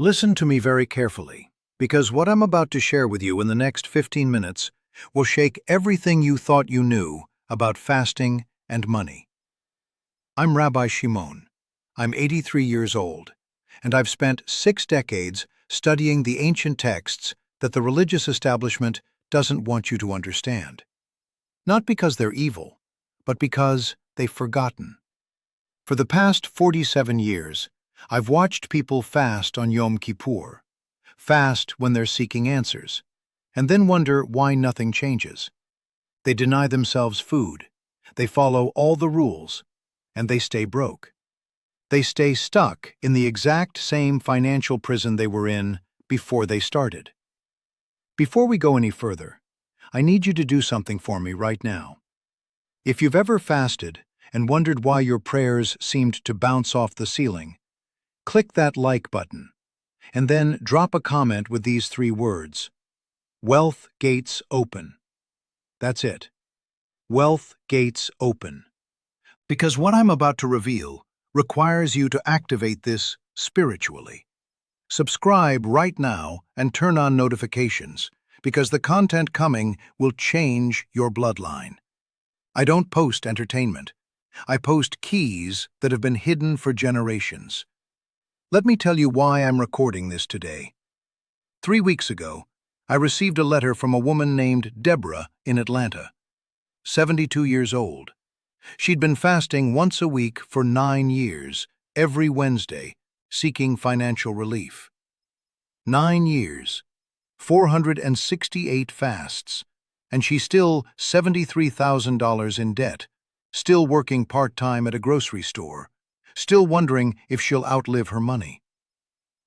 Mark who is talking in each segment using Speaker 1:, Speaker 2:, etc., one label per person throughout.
Speaker 1: Listen to me very carefully, because what I'm about to share with you in the next 15 minutes will shake everything you thought you knew about fasting and money. I'm Rabbi Shimon. I'm 83 years old, and I've spent 6 decades studying the ancient texts that the religious establishment doesn't want you to understand. Not because they're evil, but because they've forgotten. For the past 47 years, I've watched people fast on Yom Kippur, fast when they're seeking answers, and then wonder why nothing changes. They deny themselves food, they follow all the rules, and they stay broke. They stay stuck in the exact same financial prison they were in before they started. Before we go any further, I need you to do something for me right now. If you've ever fasted and wondered why your prayers seemed to bounce off the ceiling, click that like button, and then drop a comment with these 3 words: Wealth Gates Open. That's it. Wealth Gates Open. Because what I'm about to reveal requires you to activate this spiritually. Subscribe right now and turn on notifications, because the content coming will change your bloodline. I don't post entertainment. I post keys that have been hidden for generations. Let me tell you why I'm recording this today. 3 weeks ago, I received a letter from a woman named Deborah in Atlanta, 72 years old. She'd been fasting once a week for 9 years, every Wednesday, seeking financial relief. 9 years, 468 fasts, and she's still $73,000 in debt, still working part-time at a grocery store, still wondering if she'll outlive her money.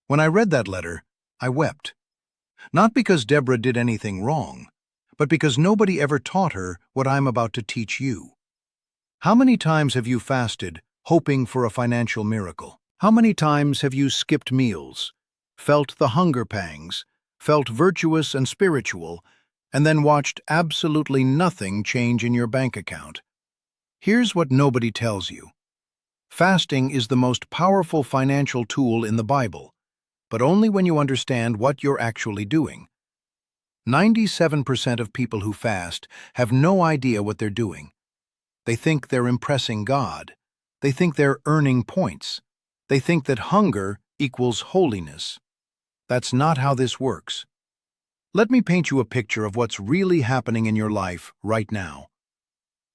Speaker 1: When I read that letter, I wept. Not because Deborah did anything wrong, but because nobody ever taught her what I'm about to teach you. How many times have you fasted, hoping for a financial miracle? How many times have you skipped meals, felt the hunger pangs, felt virtuous and spiritual, and then watched absolutely nothing change in your bank account? Here's what nobody tells you. Fasting is the most powerful financial tool in the Bible, but only when you understand what you're actually doing. 97% of people who fast have no idea what they're doing. They think they're impressing God. They think they're earning points. They think that hunger equals holiness. That's not how this works. Let me paint you a picture of what's really happening in your life right now.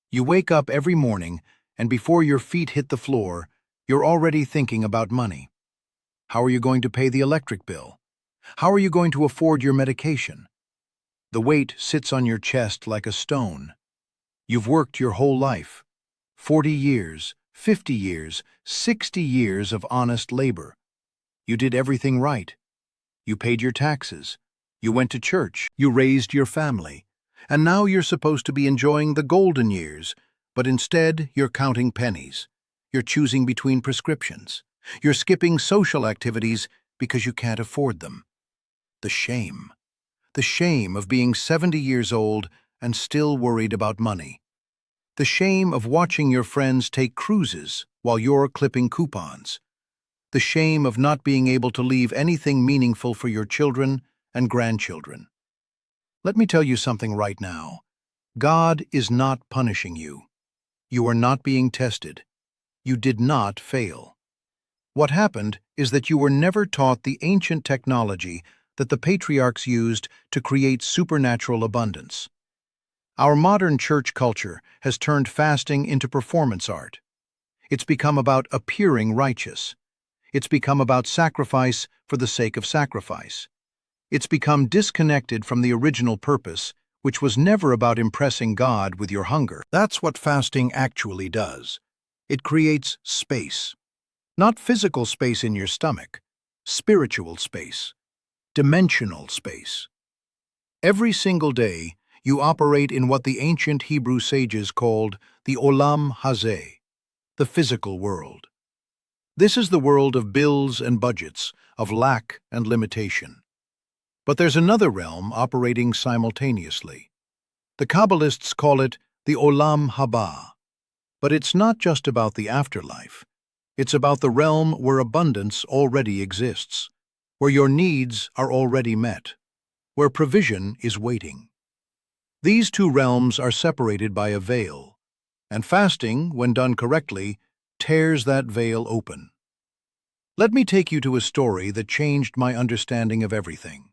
Speaker 1: You wake up every morning, and before your feet hit the floor, you're already thinking about money. How are you going to pay the electric bill? How are you going to afford your medication? The weight sits on your chest like a stone. You've worked your whole life, 40 years, 50 years, 60 years of honest labor. You did everything right. You paid your taxes. You went to church. You raised your family. And now you're supposed to be enjoying the golden years, but instead you're counting pennies. You're choosing between prescriptions. You're skipping social activities because you can't afford them. The shame. The shame of being 70 years old and still worried about money. The shame of watching your friends take cruises while you're clipping coupons. The shame of not being able to leave anything meaningful for your children and grandchildren. Let me tell you something right now. God is not punishing you. You are not being tested. You did not fail. What happened is that you were never taught the ancient technology that the patriarchs used to create supernatural abundance. Our modern church culture has turned fasting into performance art. It's become about appearing righteous. It's become about sacrifice for the sake of sacrifice. It's become disconnected from the original purpose, which was never about impressing God with your hunger. That's what fasting actually does. It creates space. Not physical space in your stomach, spiritual space, dimensional space. Every single day, you operate in what the ancient Hebrew sages called the Olam Hazeh, the physical world. This is the world of bills and budgets, of lack and limitation. But there's another realm operating simultaneously. The Kabbalists call it the Olam Haba. But it's not just about the afterlife. It's about the realm where abundance already exists. where your needs are already met, where provision is waiting. These two realms are separated by a veil, and fasting, when done correctly, tears that veil open. Let me take you to a story that changed my understanding of everything.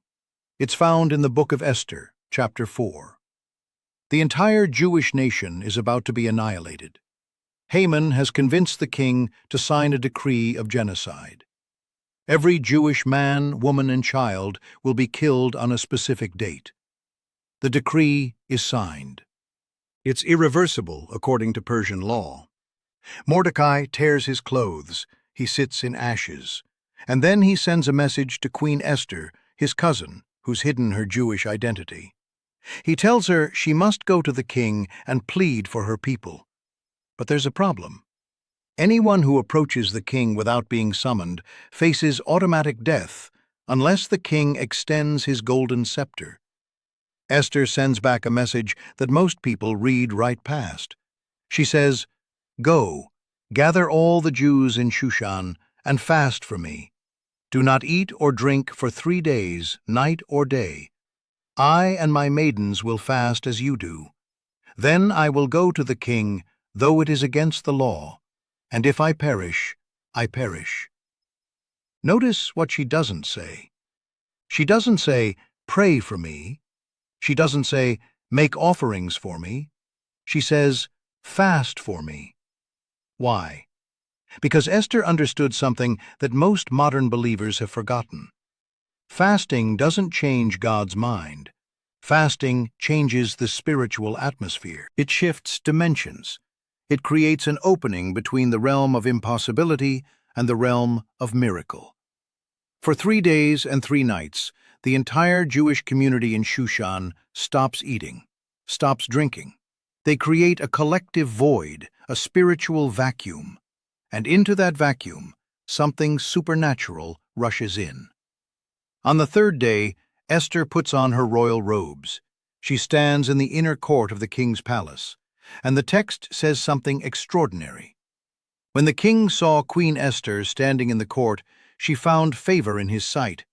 Speaker 1: It's found in the book of Esther, chapter 4. The entire Jewish nation is about to be annihilated. Haman has convinced the king to sign a decree of genocide. Every Jewish man, woman, and child will be killed on a specific date. The decree is signed. It's irreversible according to Persian law. Mordecai tears his clothes. He sits in ashes. And then he sends a message to Queen Esther, his cousin, who's hidden her Jewish identity. He tells her she must go to the king and plead for her people. But there's a problem. Anyone who approaches the king without being summoned faces automatic death unless the king extends his golden scepter. Esther sends back a message that most people read right past. She says, "Go, gather all the Jews in Shushan, and fast for me. Do not eat or drink for 3 days, night or day. I and my maidens will fast as you do. Then I will go to the king, though it is against the law, and if I perish, I perish." Notice what she doesn't say. She doesn't say, "Pray for me." She doesn't say, "Make offerings for me." She says, "Fast for me." Why? Because Esther understood something that most modern believers have forgotten. Fasting doesn't change God's mind. Fasting changes the spiritual atmosphere. It shifts dimensions. It creates an opening between the realm of impossibility and the realm of miracle. For 3 days and 3 nights, the entire Jewish community in Shushan stops eating, stops drinking. They create a collective void, a spiritual vacuum. And into that vacuum, something supernatural rushes in. On the 3rd day, Esther puts on her royal robes. She stands in the inner court of the king's palace, and the text says something extraordinary. When the king saw Queen Esther standing in the court, she found favor in his sight,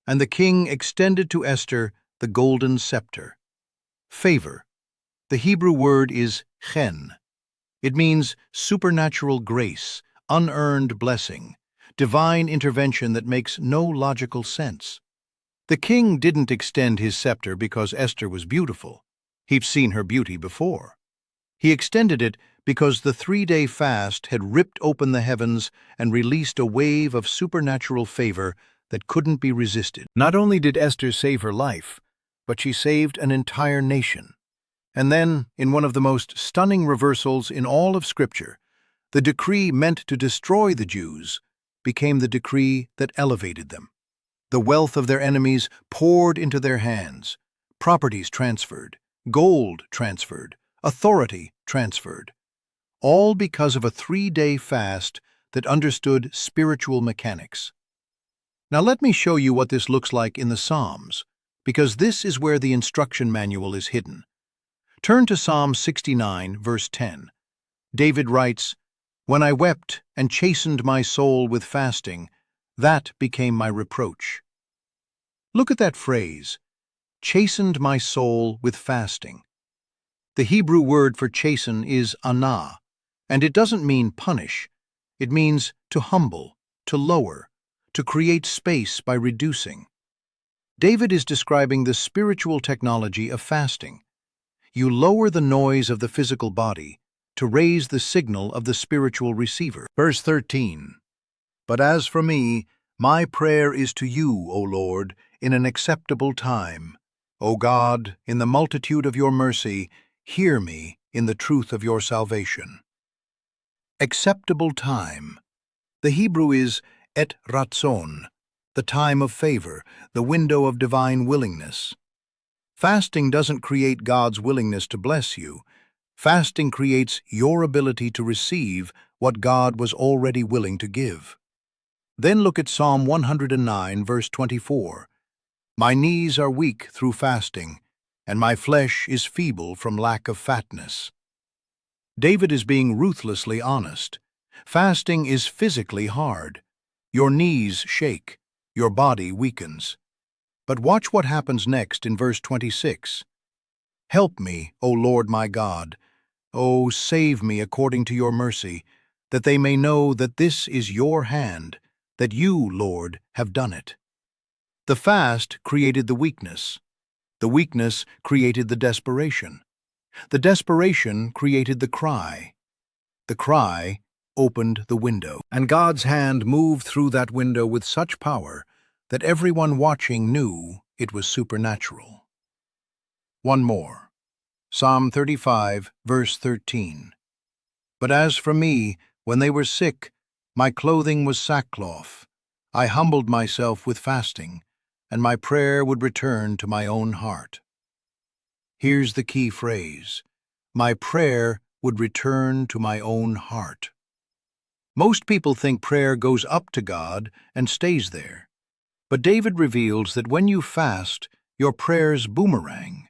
Speaker 1: and the king extended to Esther the golden scepter. Favor. The Hebrew word is chen. It means supernatural grace, unearned blessing, divine intervention that makes no logical sense. The king didn't extend his scepter because Esther was beautiful. He'd seen her beauty before. He extended it because the 3-day fast had ripped open the heavens and released a wave of supernatural favor that couldn't be resisted. Not only did Esther save her life, but she saved an entire nation. And then, in one of the most stunning reversals in all of Scripture, the decree meant to destroy the Jews became the decree that elevated them. The wealth of their enemies poured into their hands, properties transferred, gold transferred, authority transferred, all because of a 3-day fast that understood spiritual mechanics. Now let me show you what this looks like in the Psalms, because this is where the instruction manual is hidden. Turn to Psalm 69, verse 10. David writes, "When I wept and chastened my soul with fasting, that became my reproach." Look at that phrase, chastened my soul with fasting. The Hebrew word for chasten is anah, and it doesn't mean punish. It means to humble, to lower, to create space by reducing. David is describing the spiritual technology of fasting. You lower the noise of the physical body to raise the signal of the spiritual receiver. Verse 13. "But as for me, my prayer is to you, O Lord, in an acceptable time. O God, in the multitude of your mercy, hear me in the truth of your salvation." Acceptable time. The Hebrew is et ratzon, the time of favor, the window of divine willingness. Fasting doesn't create God's willingness to bless you. Fasting creates your ability to receive what God was already willing to give. Then look at Psalm 109, verse 24. "My knees are weak through fasting, and my flesh is feeble from lack of fatness." David is being ruthlessly honest. Fasting is physically hard. Your knees shake. Your body weakens. But watch what happens next in verse 26. Help me, O Lord my God. O save me according to your mercy, that they may know that this is your hand, that you, Lord, have done it. The fast created the weakness. The weakness created the desperation. The desperation created the cry. The cry opened the window. And God's hand moved through that window with such power that everyone watching knew it was supernatural. One more. Psalm 35, verse 13. But as for me, when they were sick, my clothing was sackcloth. I humbled myself with fasting, and my prayer would return to my own heart. Here's the key phrase. My prayer would return to my own heart. Most people think prayer goes up to God and stays there. But David reveals that when you fast, your prayers boomerang.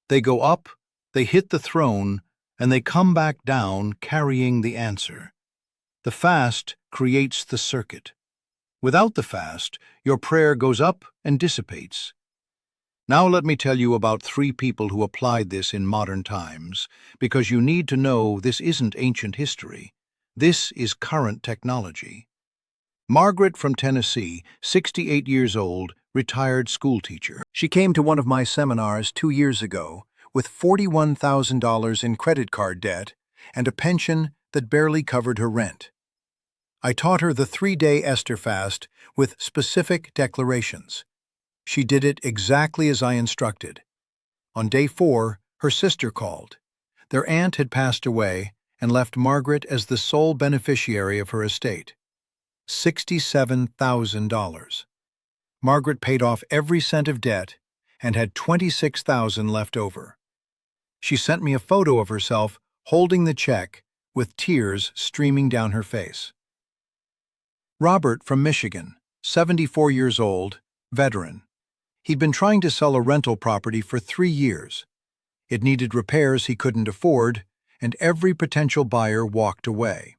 Speaker 1: They go up, they hit the throne, and they come back down carrying the answer. The fast creates the circuit. Without the fast, your prayer goes up and dissipates. Now let me tell you about 3 people who applied this in modern times, because you need to know this isn't ancient history. This is current technology. Margaret from Tennessee, 68 years old, retired schoolteacher. She came to one of my seminars 2 years ago with $41,000 in credit card debt and a pension that barely covered her rent. I taught her the 3-day Esther fast with specific declarations. She did it exactly as I instructed. On day 4, her sister called. Their aunt had passed away and left Margaret as the sole beneficiary of her estate. $67,000. Margaret paid off every cent of debt and had $26,000 left over. She sent me a photo of herself holding the check with tears streaming down her face. Robert from Michigan, 74 years old, veteran. He'd been trying to sell a rental property for 3 years. It needed repairs he couldn't afford, and every potential buyer walked away.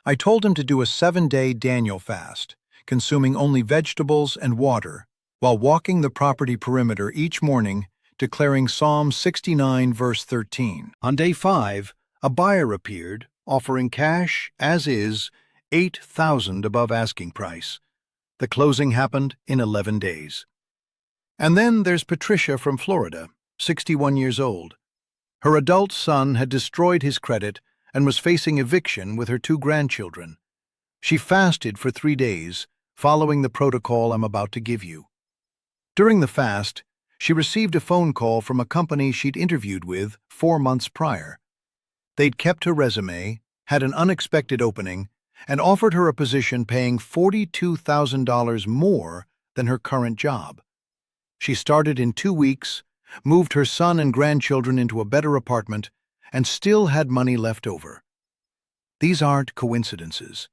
Speaker 1: I told him to do a 7-day Daniel fast, consuming only vegetables and water, while walking the property perimeter each morning, declaring Psalm 69, verse 13. On day 5, a buyer appeared, offering cash, as is, $8,000 above asking price. The closing happened in 11 days. And then there's Patricia from Florida, 61 years old. Her adult son had destroyed his credit and was facing eviction with her 2 grandchildren. She fasted for 3 days, following the protocol I'm about to give you. During the fast, she received a phone call from a company she'd interviewed with 4 months prior. They'd kept her resume, had an unexpected opening, and offered her a position paying $42,000 more than her current job. She started in 2 weeks, moved her son and grandchildren into a better apartment, and still had money left over. These aren't coincidences.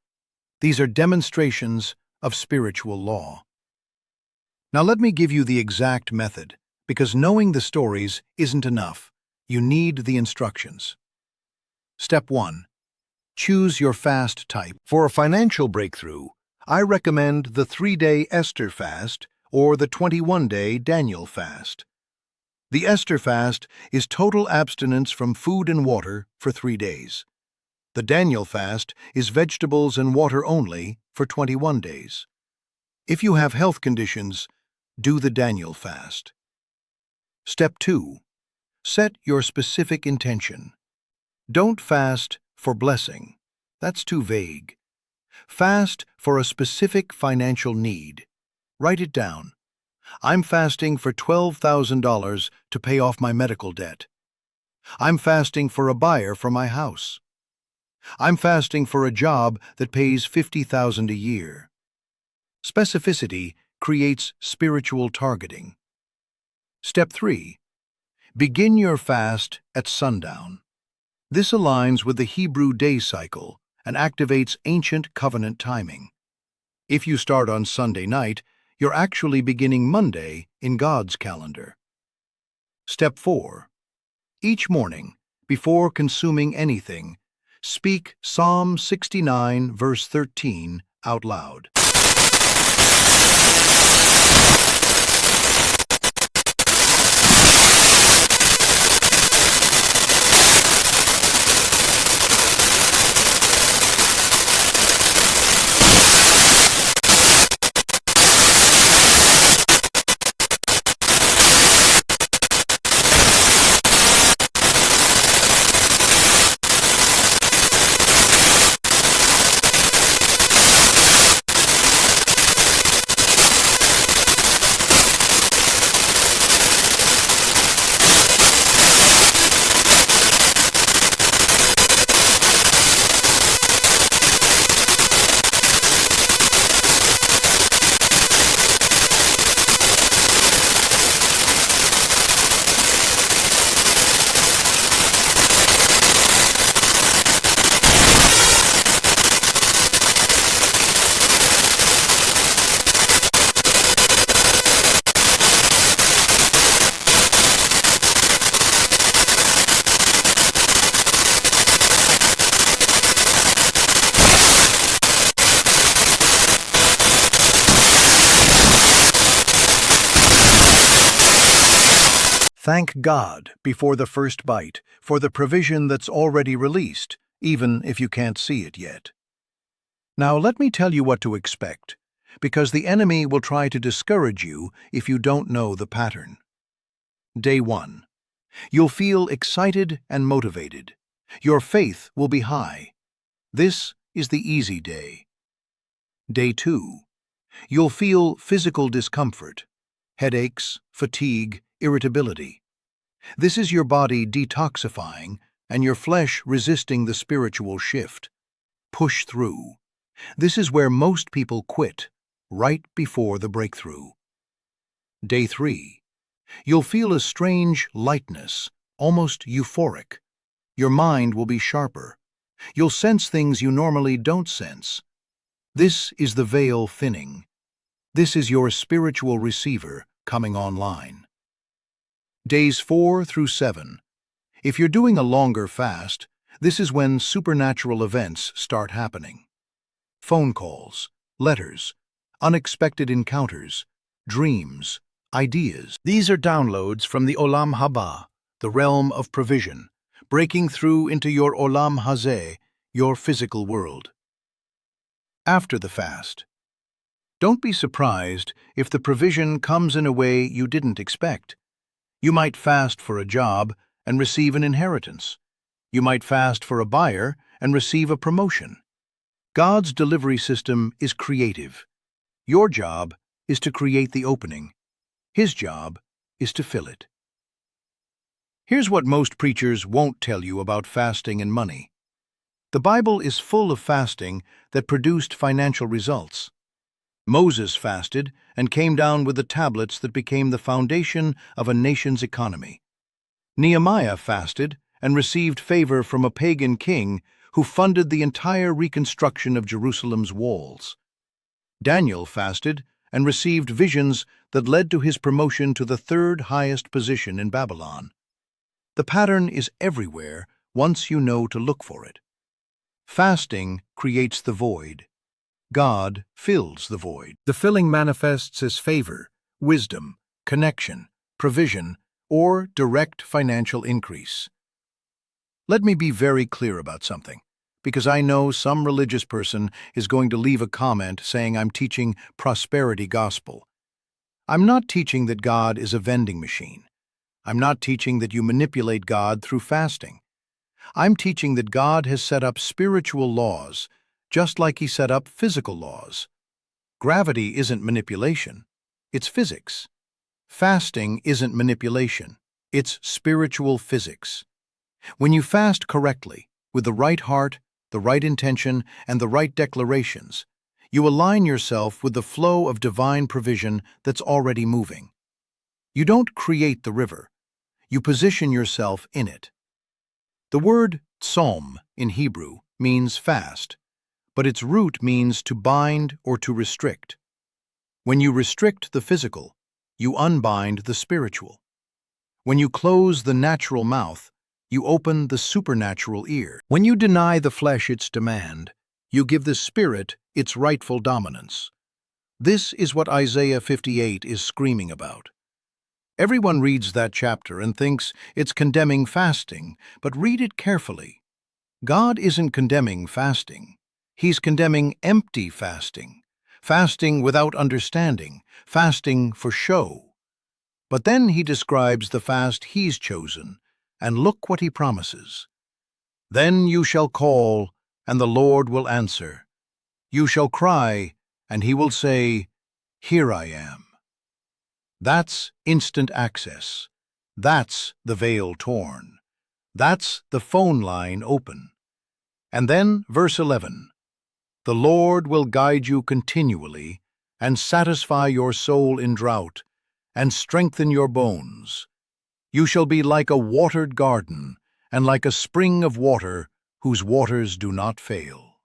Speaker 1: These are demonstrations of spiritual law. Now let me give you the exact method, because knowing the stories isn't enough. You need the instructions. Step 1. Choose your fast type. For a financial breakthrough, I recommend the 3-day Esther fast or the 21-day Daniel fast. The Esther fast is total abstinence from food and water for 3 days. The Daniel fast is vegetables and water only for 21 days. If you have health conditions, do the Daniel fast. Step 2. Set your specific intention. Don't fast for blessing. That's too vague. Fast for a specific financial need. Write it down. I'm fasting for $12,000 to pay off my medical debt. I'm fasting for a buyer for my house. I'm fasting for a job that pays $50,000 a year. Specificity creates spiritual targeting. Step 3. Begin your fast at sundown. This aligns with the Hebrew day cycle and activates ancient covenant timing. If you start on Sunday night, you're actually beginning Monday in God's calendar. Step 4. Each morning, before consuming anything, speak Psalm 69, verse 13 out loud. Thank God before the first bite for the provision that's already released, even if you can't see it yet. Now let me tell you what to expect, because the enemy will try to discourage you if you don't know the pattern. Day 1. You'll feel excited and motivated. Your faith will be high. This is the easy day. Day 2. You'll feel physical discomfort, headaches, fatigue, irritability. This is your body detoxifying and your flesh resisting the spiritual shift. Push through. This is where most people quit, right before the breakthrough. Day 3. You'll feel a strange lightness, almost euphoric. Your mind will be sharper. You'll sense things you normally don't sense. This is the veil thinning. This is your spiritual receiver coming online. Days 4 through 7. If you're doing a longer fast, this is when supernatural events start happening. Phone calls, letters, unexpected encounters, dreams, ideas. These are downloads from the Olam Haba, the realm of provision, breaking through into your Olam Hazeh, your physical world. After the fast. Don't be surprised if the provision comes in a way you didn't expect. You might fast for a job and receive an inheritance. You might fast for a buyer and receive a promotion. God's delivery system is creative. Your job is to create the opening. His job is to fill it. Here's what most preachers won't tell you about fasting and money. The Bible is full of fasting that produced financial results. Moses fasted and came down with the tablets that became the foundation of a nation's economy. Nehemiah fasted and received favor from a pagan king who funded the entire reconstruction of Jerusalem's walls. Daniel fasted and received visions that led to his promotion to the third highest position in Babylon. The pattern is everywhere once you know to look for it. Fasting creates the void. God fills the void. The filling manifests as favor, wisdom, connection, provision, or direct financial increase. Let me be very clear about something, because I know some religious person is going to leave a comment saying I'm teaching prosperity gospel. I'm not teaching that God is a vending machine. I'm not teaching that you manipulate God through fasting. I'm teaching that God has set up spiritual laws, just like He set up physical laws. Gravity isn't manipulation, it's physics. Fasting isn't manipulation, it's spiritual physics. When you fast correctly, with the right heart, the right intention, and the right declarations, you align yourself with the flow of divine provision that's already moving. You don't create the river, you position yourself in it. The word tzom in Hebrew means fast, but its root means to bind or to restrict. When you restrict the physical, you unbind the spiritual. When you close the natural mouth, you open the supernatural ear. When you deny the flesh its demand, you give the spirit its rightful dominance. This is what Isaiah 58 is screaming about. Everyone reads that chapter and thinks it's condemning fasting, but read it carefully. God isn't condemning fasting. He's condemning empty fasting, fasting without understanding, fasting for show. But then He describes the fast He's chosen, and look what He promises. Then you shall call, and the Lord will answer. You shall cry, and He will say, Here I am. That's instant access. That's the veil torn. That's the phone line open. And then verse 11. The Lord will guide you continually and satisfy your soul in drought and strengthen your bones. You shall be like a watered garden and like a spring of water whose waters do not fail.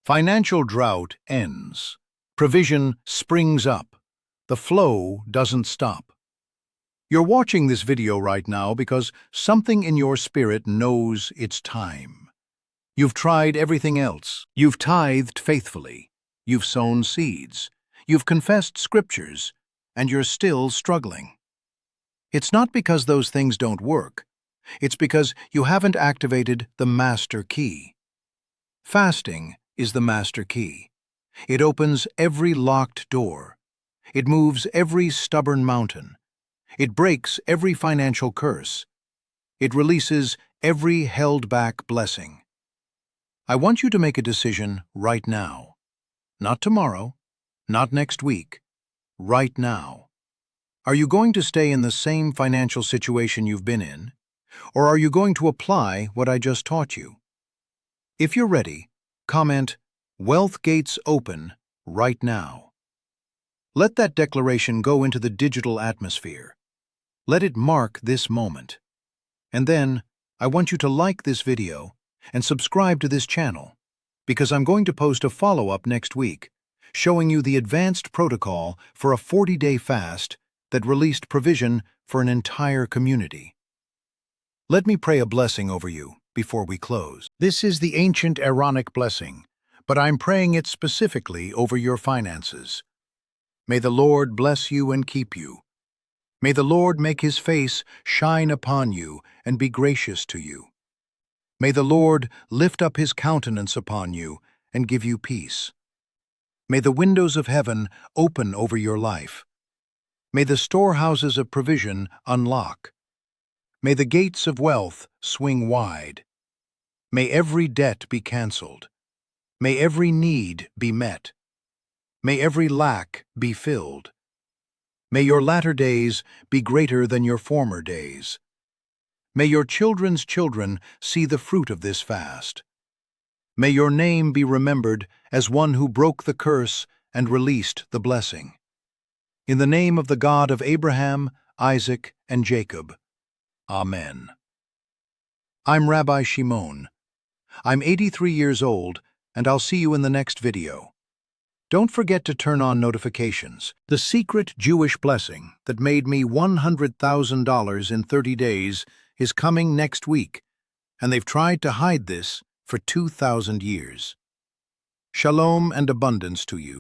Speaker 1: Financial drought ends. Provision springs up. The flow doesn't stop. You're watching this video right now because something in your spirit knows it's time. You've tried everything else. You've tithed faithfully. You've sown seeds. You've confessed scriptures, and you're still struggling. It's not because those things don't work. It's because you haven't activated the master key. Fasting is the master key. It opens every locked door. It moves every stubborn mountain. It breaks every financial curse. It releases every held-back blessing. I want you to make a decision right now. Not tomorrow, not next week, right now. Are you going to stay in the same financial situation you've been in, or are you going to apply what I just taught you? If you're ready, comment, "Wealth gates open right now." Let that declaration go into the digital atmosphere. Let it mark this moment. And then, I want you to like this video and subscribe to this channel, because I'm going to post a follow-up next week, showing you the advanced protocol for a 40-day fast that released provision for an entire community. Let me pray a blessing over you before we close. This is the ancient Aaronic blessing, but I'm praying it specifically over your finances. May the Lord bless you and keep you. May the Lord make his face shine upon you and be gracious to you. May the Lord lift up his countenance upon you and give you peace. May the windows of heaven open over your life. May the storehouses of provision unlock. May the gates of wealth swing wide. May every debt be canceled. May every need be met. May every lack be filled. May your latter days be greater than your former days. May your children's children see the fruit of this fast. May your name be remembered as one who broke the curse and released the blessing. In the name of the God of Abraham, Isaac, and Jacob. Amen. I'm Rabbi Shimon. I'm 83 years old, and I'll see you in the next video. Don't forget to turn on notifications. The secret Jewish blessing that made me $100,000 in 30 days is coming next week, and they've tried to hide this for 2,000 years. Shalom and abundance to you.